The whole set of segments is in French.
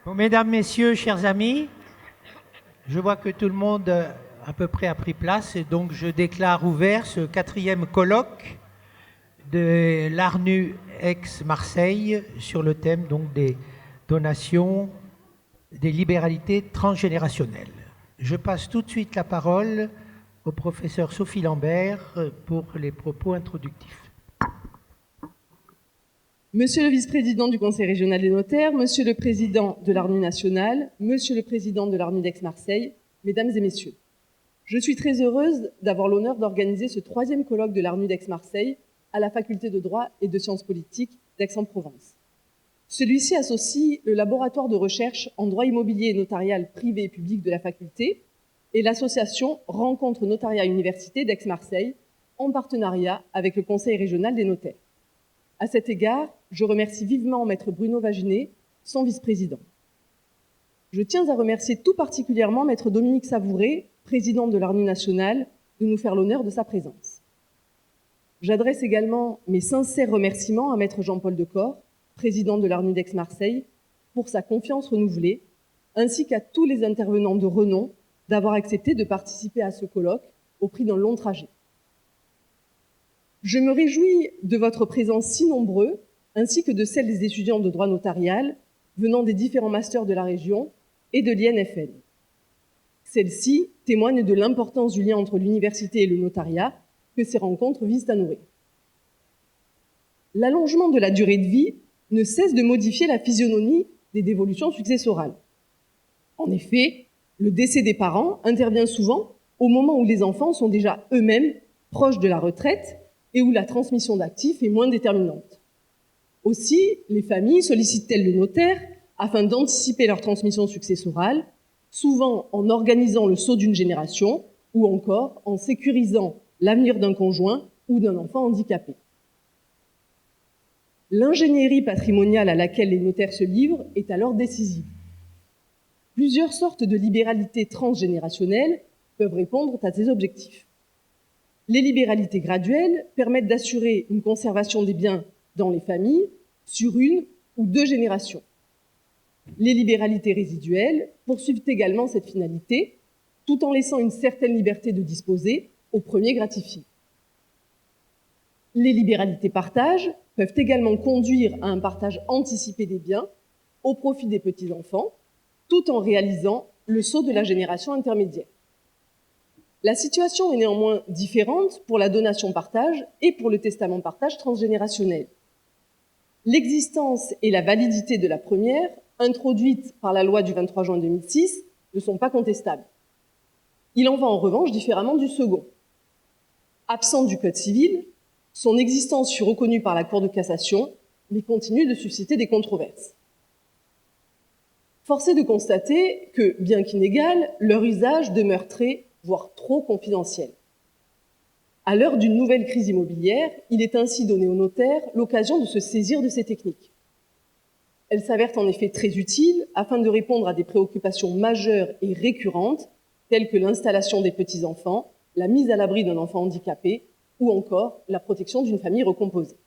Bon, mesdames, messieurs, chers amis, je vois que tout le monde à peu près a pris place et donc je déclare ouvert ce 4e colloque de l'ARNU Aix-Marseille sur le thème donc des donations, des libéralités transgénérationnelles. Je passe tout de suite la parole au professeur Sophie Lambert pour les propos introductifs. Monsieur le vice-président du Conseil régional des notaires, monsieur le président de l'ARNU nationale, monsieur le président de l'ARNU d'Aix-Marseille, mesdames et messieurs, je suis très heureuse d'avoir l'honneur d'organiser ce 3e colloque de l'ARNU d'Aix-Marseille à la faculté de droit et de sciences politiques d'Aix-en-Provence. Celui-ci associe le laboratoire de recherche en droit immobilier et notarial privé et public de la faculté et l'association Rencontre Notariat Université d'Aix-Marseille en partenariat avec le Conseil régional des notaires. À cet égard, je remercie vivement Maître Bruno Vaginet, son vice-président. Je tiens à remercier tout particulièrement Maître Dominique Savouret, président de l'ARNU nationale, de nous faire l'honneur de sa présence. J'adresse également mes sincères remerciements à Maître Jean-Paul Decor, président de l'ARNU d'Aix-Marseille, pour sa confiance renouvelée, ainsi qu'à tous les intervenants de renom d'avoir accepté de participer à ce colloque au prix d'un long trajet. Je me réjouis de votre présence si nombreux, ainsi que de celle des étudiants de droit notarial venant des différents masters de la région et de l'INFN. Celle-ci témoigne de l'importance du lien entre l'université et le notariat que ces rencontres visent à nourrir. L'allongement de la durée de vie ne cesse de modifier la physionomie des dévolutions successorales. En effet, le décès des parents intervient souvent au moment où les enfants sont déjà eux-mêmes proches de la retraite et où la transmission d'actifs est moins déterminante. Aussi, les familles sollicitent-elles le notaire afin d'anticiper leur transmission successorale, souvent en organisant le saut d'une génération ou encore en sécurisant l'avenir d'un conjoint ou d'un enfant handicapé. L'ingénierie patrimoniale à laquelle les notaires se livrent est alors décisive. Plusieurs sortes de libéralités transgénérationnelles peuvent répondre à ces objectifs. Les libéralités graduelles permettent d'assurer une conservation des biens dans les familles sur une ou 2 générations. Les libéralités résiduelles poursuivent également cette finalité, tout en laissant une certaine liberté de disposer aux premiers gratifiés. Les libéralités partage peuvent également conduire à un partage anticipé des biens au profit des petits-enfants, tout en réalisant le saut de la génération intermédiaire. La situation est néanmoins différente pour la donation-partage et pour le testament-partage transgénérationnel. L'existence et la validité de la première, introduite par la loi du 23 juin 2006, ne sont pas contestables. Il en va en revanche différemment du second. Absent du Code civil, son existence fut reconnue par la Cour de cassation, mais continue de susciter des controverses. Force est de constater que, bien qu'inégal, leur usage demeure très, voire trop confidentiel. À l'heure d'une nouvelle crise immobilière, il est ainsi donné aux notaires l'occasion de se saisir de ces techniques. Elles s'avèrent en effet très utiles afin de répondre à des préoccupations majeures et récurrentes, telles que l'installation des petits-enfants, la mise à l'abri d'un enfant handicapé ou encore la protection d'une famille recomposée.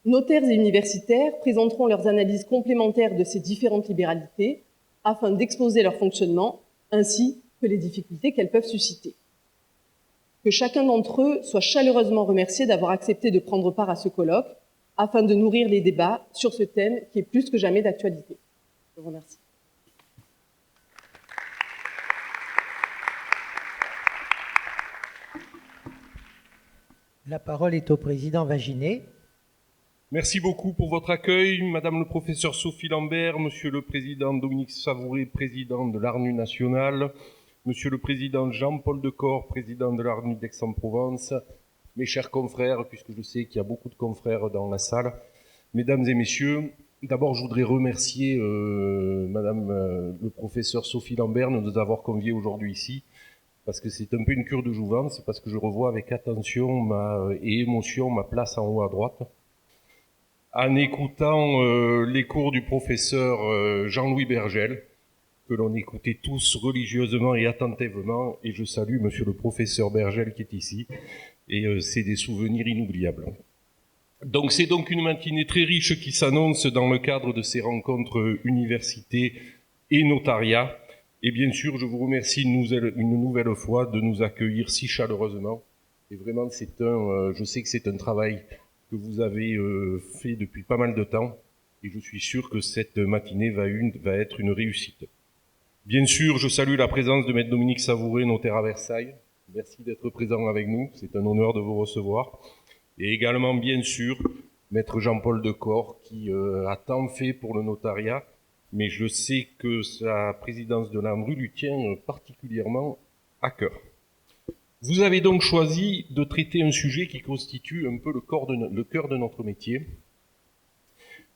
Notaires et universitaires présenteront leurs analyses complémentaires de ces différentes libéralités afin d'exposer leur fonctionnement ainsi que les difficultés qu'elles peuvent susciter. Que chacun d'entre eux soit chaleureusement remercié d'avoir accepté de prendre part à ce colloque afin de nourrir les débats sur ce thème qui est plus que jamais d'actualité. Je vous remercie. La parole est au président Vaginet. Merci beaucoup pour votre accueil, Madame le professeur Sophie Lambert, Monsieur le président Dominique Savouret, président de l'ARNU nationale, Monsieur le président Jean-Paul Decor, président de l'ARNU d'Aix-en-Provence, mes chers confrères, puisque je sais qu'il y a beaucoup de confrères dans la salle, mesdames et messieurs, d'abord je voudrais remercier Madame le professeur Sophie Lambert de nous avoir conviés aujourd'hui ici, parce que c'est un peu une cure de jouvence, parce que je revois avec attention et émotion ma place en haut à droite. En écoutant les cours du professeur Jean-Louis Bergel, que l'on écoutait tous religieusement et attentivement, et je salue monsieur le professeur Bergel qui est ici, et c'est des souvenirs inoubliables. Donc c'est donc une matinée très riche qui s'annonce dans le cadre de ces rencontres université et notariat. Et bien sûr, je vous remercie une nouvelle fois de nous accueillir si chaleureusement. Et vraiment, je sais que c'est un travail que vous avez fait depuis pas mal de temps. Et je suis sûr que cette matinée va être une réussite. Bien sûr, je salue la présence de Maître Dominique Savouret, notaire à Versailles. Merci d'être présent avec nous. C'est un honneur de vous recevoir. Et également, bien sûr, Maître Jean-Paul Decor, qui a tant fait pour le notariat, mais je sais que sa présidence de l'AMRU lui tient particulièrement à cœur. Vous avez donc choisi de traiter un sujet qui constitue un peu le cœur de notre métier,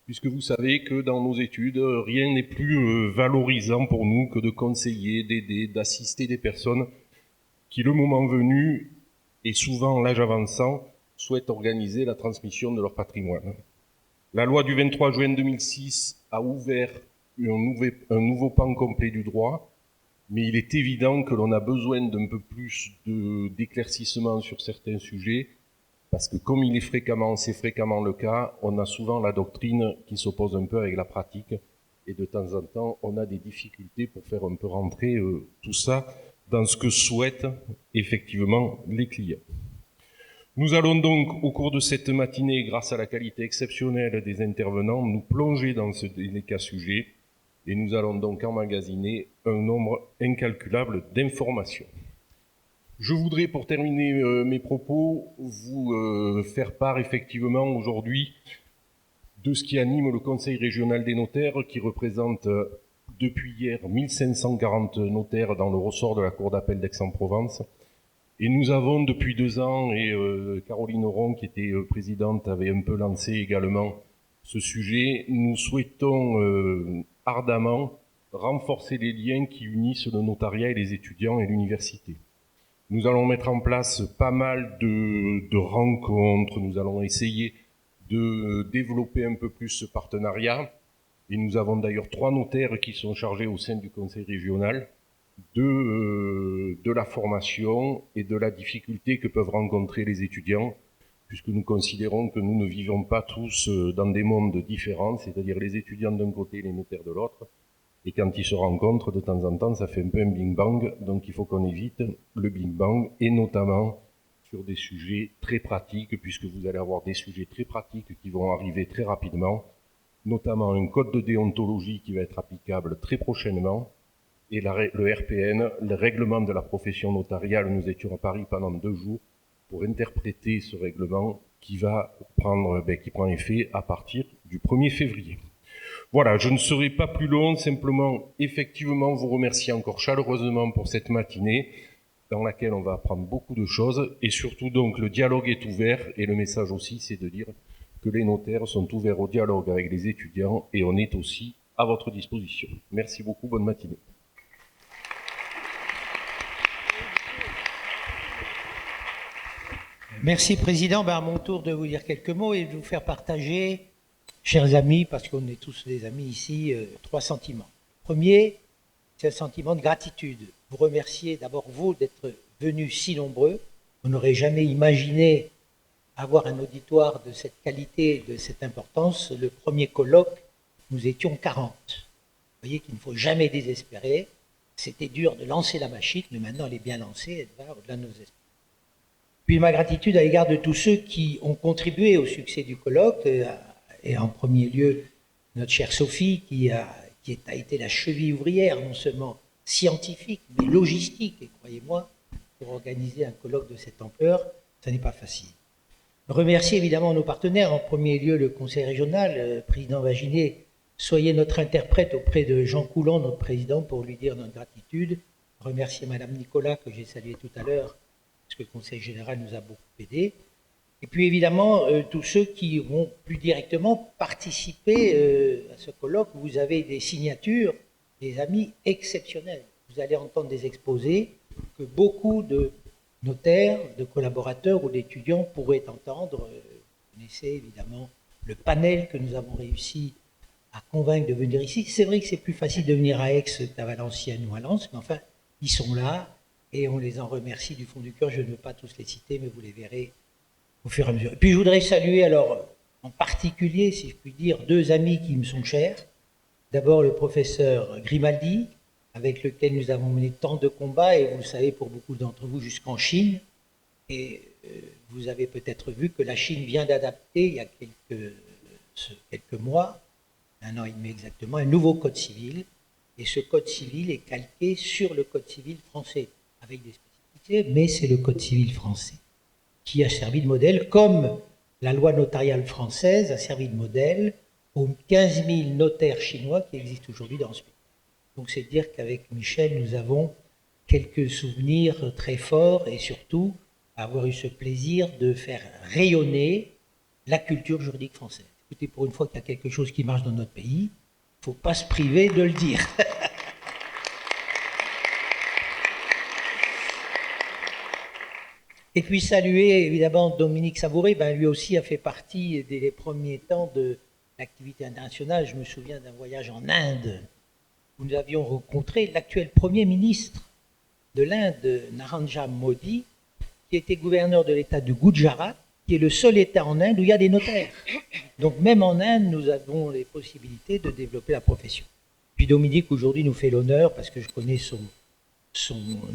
puisque vous savez que dans nos études, rien n'est plus valorisant pour nous que de conseiller, d'aider, d'assister des personnes qui, le moment venu, et souvent l'âge avançant, souhaitent organiser la transmission de leur patrimoine. La loi du 23 juin 2006 a ouvert un nouveau pan complet du droit, mais il est évident que l'on a besoin d'un peu plus d'éclaircissement sur certains sujets, parce que comme c'est fréquemment le cas, on a souvent la doctrine qui s'oppose un peu avec la pratique, et de temps en temps, on a des difficultés pour faire un peu rentrer tout ça dans ce que souhaitent effectivement les clients. Nous allons donc, au cours de cette matinée, grâce à la qualité exceptionnelle des intervenants, nous plonger dans ce délicat sujet et nous allons donc emmagasiner un nombre incalculable d'informations. Je voudrais, pour terminer mes propos, vous faire part effectivement aujourd'hui de ce qui anime le Conseil régional des notaires, qui représente depuis hier 1540 notaires dans le ressort de la Cour d'appel d'Aix-en-Provence. Et nous avons depuis 2 ans, et Caroline Auron, qui était présidente, avait un peu lancé également ce sujet, nous souhaitons ardemment renforcer les liens qui unissent le notariat et les étudiants et l'université. Nous allons mettre en place pas mal de rencontres, nous allons essayer de développer un peu plus ce partenariat. Et nous avons d'ailleurs 3 notaires qui sont chargés au sein du Conseil régional de la formation et de la difficulté que peuvent rencontrer les étudiants, puisque nous considérons que nous ne vivons pas tous dans des mondes différents, c'est-à-dire les étudiants d'un côté et les notaires de l'autre, et quand ils se rencontrent, de temps en temps, ça fait un peu un bing-bang, donc il faut qu'on évite le bing-bang, et notamment sur des sujets très pratiques, puisque vous allez avoir des sujets très pratiques qui vont arriver très rapidement, notamment un code de déontologie qui va être applicable très prochainement, et le RPN, le règlement de la profession notariale. Nous étions à Paris pendant 2 jours pour interpréter ce règlement qui prend effet à partir du 1er février. Voilà, je ne serai pas plus long, simplement effectivement vous remercier encore chaleureusement pour cette matinée dans laquelle on va apprendre beaucoup de choses, et surtout donc le dialogue est ouvert, et le message aussi c'est de dire que les notaires sont ouverts au dialogue avec les étudiants, et on est aussi à votre disposition. Merci beaucoup, bonne matinée. Merci, Président. À mon tour de vous dire quelques mots et de vous faire partager, chers amis, parce qu'on est tous des amis ici, 3 sentiments. Premier, c'est un sentiment de gratitude. Vous remercier d'abord, vous, d'être venus si nombreux. On n'aurait jamais imaginé avoir un auditoire de cette qualité et de cette importance. Le premier colloque, nous étions 40. Vous voyez qu'il ne faut jamais désespérer. C'était dur de lancer la machine, mais maintenant elle est bien lancée, elle va au-delà de nos espoirs. Puis ma gratitude à l'égard de tous ceux qui ont contribué au succès du colloque, et en premier lieu notre chère Sophie, qui a été la cheville ouvrière, non seulement scientifique, mais logistique, et croyez-moi, pour organiser un colloque de cette ampleur, ça n'est pas facile. Remercier évidemment nos partenaires, en premier lieu le Conseil régional, président Vaginet, soyez notre interprète auprès de Jean Coulon, notre président, pour lui dire notre gratitude. Remercier Madame Nicolas, que j'ai salué tout à l'heure, parce que le Conseil général nous a beaucoup aidés. Et puis évidemment, tous ceux qui vont plus directement participer à ce colloque. Vous avez des signatures, des amis exceptionnels. Vous allez entendre des exposés que beaucoup de notaires, de collaborateurs ou d'étudiants pourraient entendre. Vous connaissez évidemment le panel que nous avons réussi à convaincre de venir ici. C'est vrai que c'est plus facile de venir à Aix qu'à Valenciennes ou à Lens, mais enfin, ils sont là et on les en remercie du fond du cœur. Je ne veux pas tous les citer, mais vous les verrez au fur et à mesure. Et puis je voudrais saluer alors en particulier, si je puis dire, deux amis qui me sont chers. D'abord le professeur Grimaldi, avec lequel nous avons mené tant de combats, et vous le savez pour beaucoup d'entre vous, jusqu'en Chine. Et vous avez peut-être vu que la Chine vient d'adapter, il y a quelques mois, 1 an et demi exactement, un nouveau code civil. Et ce code civil est calqué sur le code civil français, avec des spécificités, mais c'est le code civil français qui a servi de modèle, comme la loi notariale française a servi de modèle aux 15 000 notaires chinois qui existent aujourd'hui dans ce pays. Donc c'est dire qu'avec Michel, nous avons quelques souvenirs très forts et surtout avoir eu ce plaisir de faire rayonner la culture juridique française. Écoutez, pour une fois qu'il y a quelque chose qui marche dans notre pays, il ne faut pas se priver de le dire. Et puis saluer évidemment Dominique Savouré, lui aussi a fait partie des premiers temps de l'activité internationale. Je me souviens d'un voyage en Inde où nous avions rencontré l'actuel Premier ministre de l'Inde, Narendra Modi, qui était gouverneur de l'État du Gujarat, qui est le seul État en Inde où il y a des notaires. Donc même en Inde, nous avons les possibilités de développer la profession. Puis Dominique, aujourd'hui, nous fait l'honneur, parce que je connais son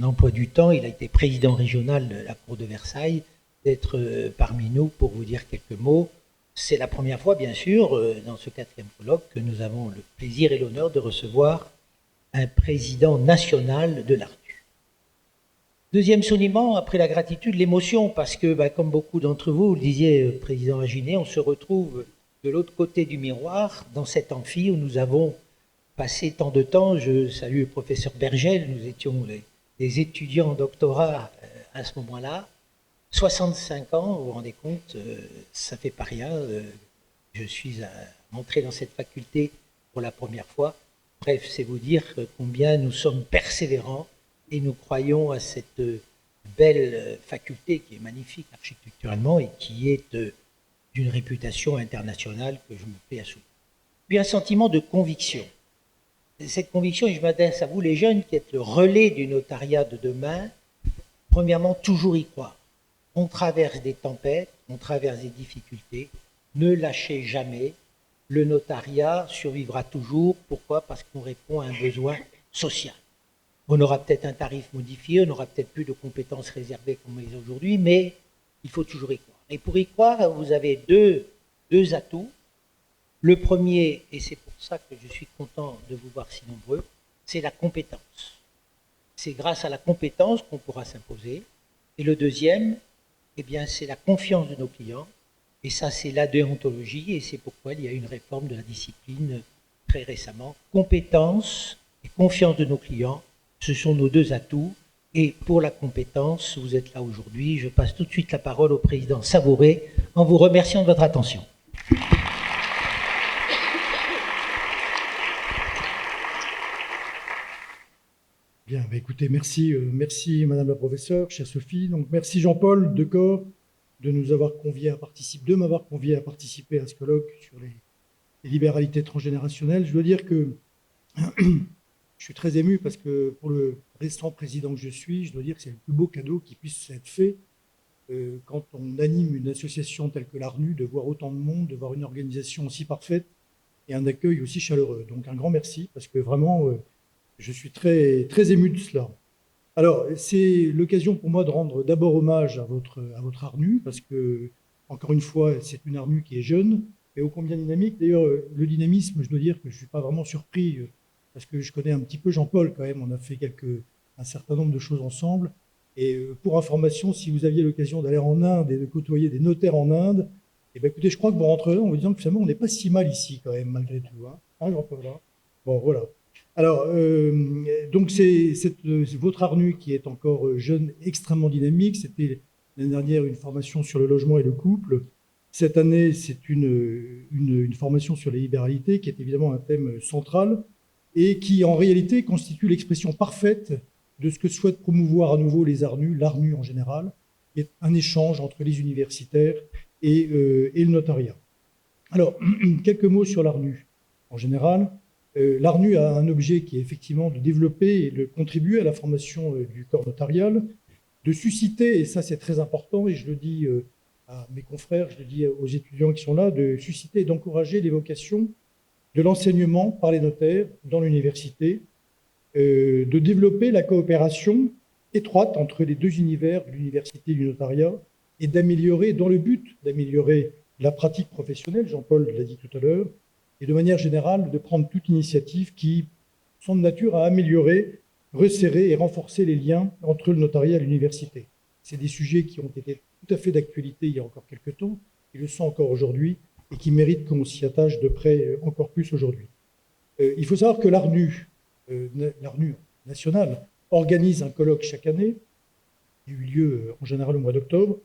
emploi du temps, il a été président régional de la Cour de Versailles, d'être parmi nous pour vous dire quelques mots. C'est la première fois, bien sûr, dans ce 4e colloque, que nous avons le plaisir et l'honneur de recevoir un président national de l'ARNU. Deuxième soulignement, après la gratitude, l'émotion, parce que, comme beaucoup d'entre vous, vous le disiez, président Aginé, on se retrouve de l'autre côté du miroir, dans cet amphi où nous avons passé tant de temps. Je salue le professeur Bergel, nous étions des étudiants en doctorat à ce moment-là. 65 ans, vous vous rendez compte, ça fait pas rien. Je suis entré dans cette faculté pour la première fois. Bref, c'est vous dire combien nous sommes persévérants et nous croyons à cette belle faculté qui est magnifique architecturalement et qui est d'une réputation internationale que je me plais à souligner. Puis un sentiment de conviction. Cette conviction, et je m'adresse à vous les jeunes qui êtes le relais du notariat de demain, premièrement, toujours y croire. On traverse des tempêtes, on traverse des difficultés, ne lâchez jamais. Le notariat survivra toujours. Pourquoi? Parce qu'on répond à un besoin social. On aura peut-être un tarif modifié, on aura peut-être plus de compétences réservées comme les aujourd'hui, mais il faut toujours y croire. Et pour y croire, vous avez deux atouts. Le premier, et c'est pour ça que je suis content de vous voir si nombreux, c'est la compétence. C'est grâce à la compétence qu'on pourra s'imposer. Et le deuxième, c'est la confiance de nos clients. Et ça, c'est la déontologie, et c'est pourquoi il y a une réforme de la discipline très récemment. Compétence et confiance de nos clients, ce sont nos deux atouts. Et pour la compétence, vous êtes là aujourd'hui. Je passe tout de suite la parole au président Savouré en vous remerciant de votre attention. Bien, écoutez, merci Madame la professeure, chère Sophie. Donc merci Jean-Paul Decor de m'avoir convié à participer à ce colloque sur les libéralités transgénérationnelles. Je dois dire que je suis très ému parce que pour le récent président que je suis, je dois dire que c'est le plus beau cadeau qui puisse être fait quand on anime une association telle que l'ARNU, de voir autant de monde, de voir une organisation aussi parfaite et un accueil aussi chaleureux. Donc un grand merci parce que vraiment, je suis très, très ému de cela. Alors, c'est l'occasion pour moi de rendre d'abord hommage à votre ARNU, parce que, encore une fois, c'est une ARNU qui est jeune et ô combien dynamique. D'ailleurs, le dynamisme, je dois dire que je ne suis pas vraiment surpris, parce que je connais un petit peu Jean-Paul quand même, on a fait un certain nombre de choses ensemble. Et pour information, si vous aviez l'occasion d'aller en Inde et de côtoyer des notaires en Inde, écoutez, je crois que vous rentrerez en vous disant que finalement, on n'est pas si mal ici quand même, malgré tout. Hein, Jean-Paul, hein. Bon, voilà. Alors, donc c'est votre ARNU qui est encore jeune, extrêmement dynamique. C'était l'année dernière une formation sur le logement et le couple. Cette année, c'est une formation sur les libéralités, qui est évidemment un thème central et qui, en réalité, constitue l'expression parfaite de ce que souhaitent promouvoir à nouveau les ARNU, l'ARNU en général, qui est un échange entre les universitaires et le notariat. Alors, quelques mots sur l'ARNU en général. L'ARNU a un objet qui est effectivement de développer et de contribuer à la formation du corps notarial, de susciter, et ça c'est très important, et je le dis à mes confrères, je le dis aux étudiants qui sont là, de susciter et d'encourager l'évocation de l'enseignement par les notaires dans l'université, de développer la coopération étroite entre les deux univers de l'université et du notariat, et d'améliorer, dans le but d'améliorer la pratique professionnelle, Jean-Paul l'a dit tout à l'heure, et de manière générale, de prendre toute initiative qui sont de nature à améliorer, resserrer et renforcer les liens entre le notariat et l'université. C'est des sujets qui ont été tout à fait d'actualité il y a encore quelques temps, qui le sont encore aujourd'hui, et qui méritent qu'on s'y attache de près encore plus aujourd'hui. Il faut savoir que l'ARNU national, organise un colloque chaque année, qui a eu lieu en général au mois d'octobre,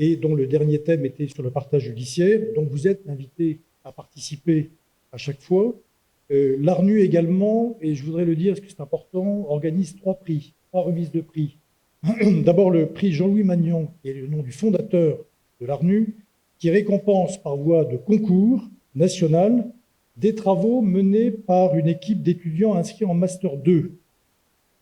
et dont le dernier thème était sur le partage judiciaire. Donc vous êtes invités à participer à chaque fois. L'ARNU également, et je voudrais le dire parce que c'est important, organise 3 remises de prix. D'abord le prix Jean-Louis Magnan, qui est le nom du fondateur de l'ARNU, qui récompense par voie de concours national des travaux menés par une équipe d'étudiants inscrits en Master 2.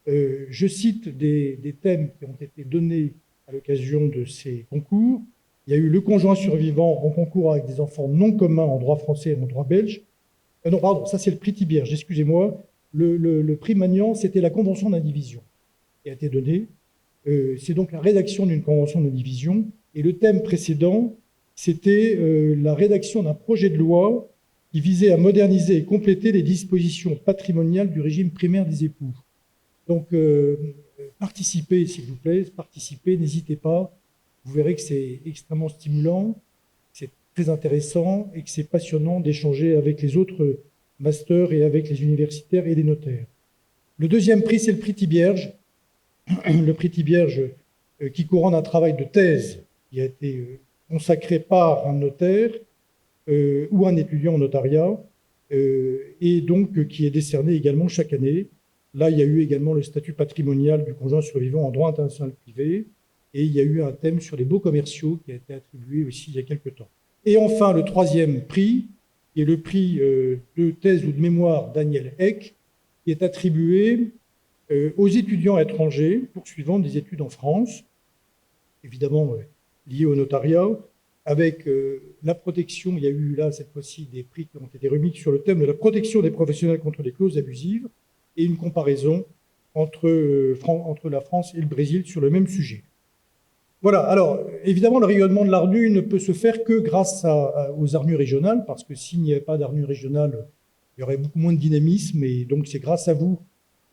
Je cite des thèmes qui ont été donnés à l'occasion de ces concours. Il y a eu le conjoint survivant en concours avec des enfants non communs en droit français et en droit belge. Non, pardon, ça c'est le prix Thibierge, excusez-moi. Le prix Magnan, c'était la convention d'indivision qui a été donnée. C'est donc la rédaction d'une convention d'indivision. Et le thème précédent, c'était la rédaction d'un projet de loi qui visait à moderniser et compléter les dispositions patrimoniales du régime primaire des époux. Donc, participez, s'il vous plaît, participez, n'hésitez pas. Vous verrez que c'est extrêmement stimulant, c'est très intéressant et que c'est passionnant d'échanger avec les autres masters et avec les universitaires et les notaires. Le deuxième prix, c'est le prix Thibierge. Le prix Thibierge qui couronne un travail de thèse qui a été consacré par un notaire ou un étudiant en notariat et donc qui est décerné également chaque année. Là, il y a eu également le statut patrimonial du conjoint survivant en droit international privé et il y a eu un thème sur les baux commerciaux qui a été attribué aussi il y a quelques temps. Et enfin, le troisième prix, qui est le prix de thèse ou de mémoire Daniel Eck, qui est attribué aux étudiants étrangers poursuivant des études en France, évidemment liées au notariat, avec la protection. Il y a eu là, cette fois-ci, des prix qui ont été remis sur le thème de la protection des professionnels contre les clauses abusives et une comparaison entre la France et le Brésil sur le même sujet. Voilà, alors évidemment, le rayonnement de l'ARNU ne peut se faire que grâce aux ARNU régionales, parce que s'il n'y avait pas d'ARNU régionales, il y aurait beaucoup moins de dynamisme, et donc c'est grâce à vous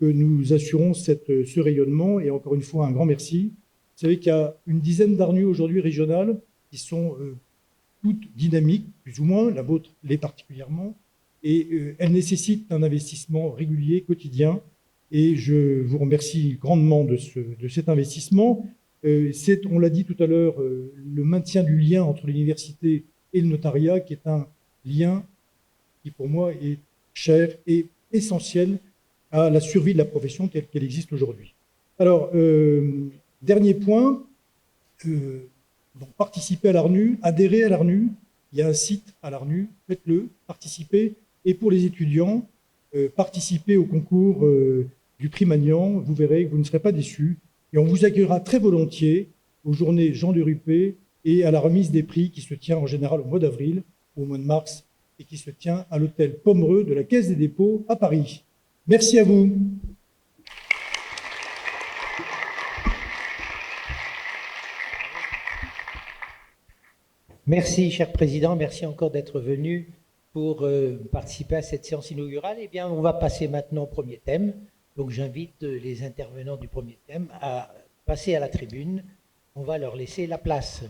que nous assurons ce rayonnement, et encore une fois, un grand merci. Vous savez qu'il y a une dizaine d'ARNU aujourd'hui régionales qui sont toutes dynamiques, plus ou moins, la vôtre l'est particulièrement, et elles nécessitent un investissement régulier, quotidien, et je vous remercie grandement de cet investissement. C'est, on l'a dit tout à l'heure, le maintien du lien entre l'université et le notariat, qui est un lien qui, pour moi, est cher et essentiel à la survie de la profession telle qu'elle existe aujourd'hui. Alors, dernier point, donc participez à l'ARNU, adhérez à l'ARNU, il y a un site à l'ARNU, faites-le, participez, et pour les étudiants, participez au concours du prix Magnan, vous verrez que vous ne serez pas déçus, et on vous accueillera très volontiers aux journées Jean de Rupé et à la remise des prix qui se tient en général au mois d'avril ou au mois de mars et qui se tient à l'hôtel Pomereux de la Caisse des dépôts à Paris. Merci à vous. Merci, cher Président. Merci encore d'être venu pour participer à cette séance inaugurale. Eh bien, on va passer maintenant au premier thème. Donc, j'invite les intervenants du premier thème à passer à la tribune. On va leur laisser la place.